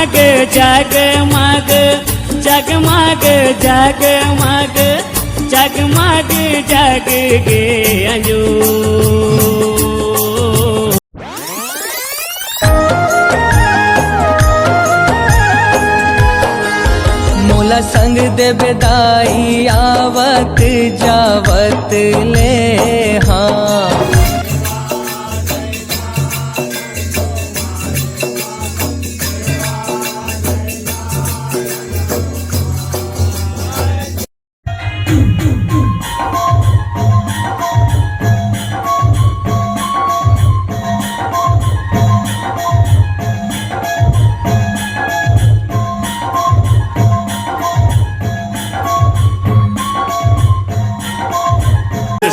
जगमग जगमग जगमग जगमग जगमग जग गे अंजूर। मोला संग दे बेदाई आवत जावत ले हाँ।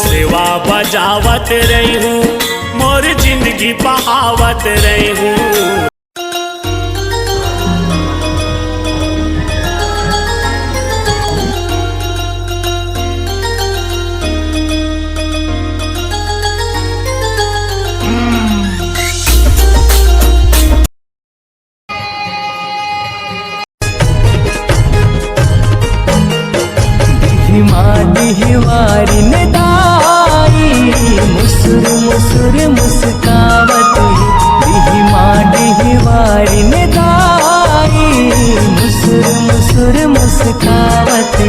सेवा बजावत रही हूँ, मोर जिंदगी बहावत रही हूँ। हिवारी ने दाई मुसुर मुसुर मुस्कावत हिवारी ने दाई मुसुर मुसुर मुस्कावत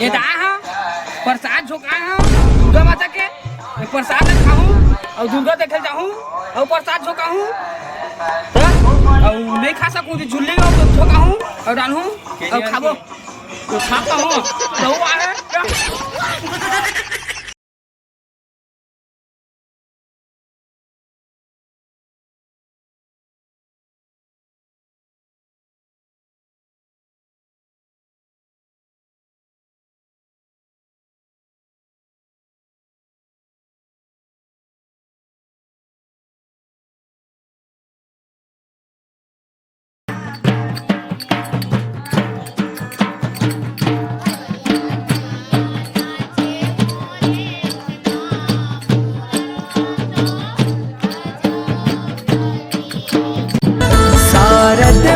ये प्रसाद झोंका दुर्गा माता के प्रसाद खाऊं और दुर्गा देखे जाऊं और प्रसाद झोंकाऊं और नहीं खा सकूं तो झुल्ली झोंकाऊं और डालूं और खाबो तो खाता हूं तो आ है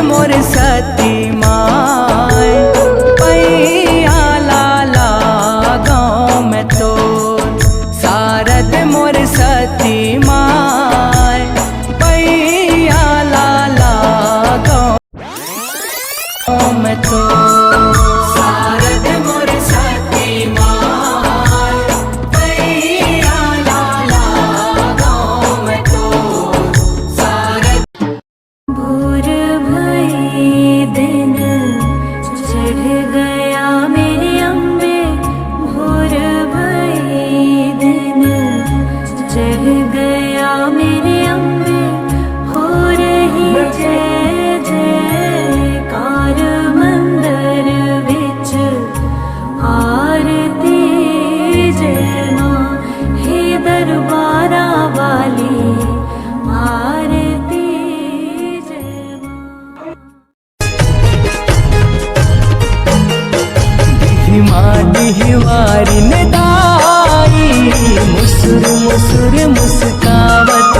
मोर सती माय पैया लाला गाँव में तो सारद मोर सती माय पैया लाला गाँव में तो सारद मोर सती माय पैया लाला गाँव में तो सारद भोर भई दे सुर सुर मुस्कावत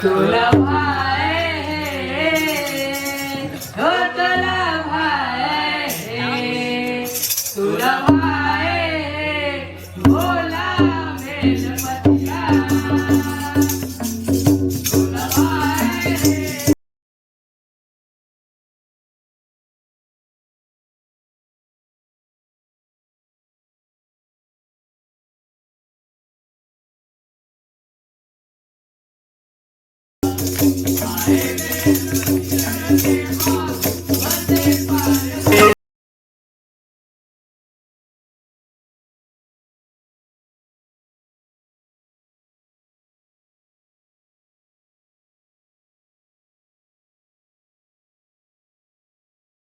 तुला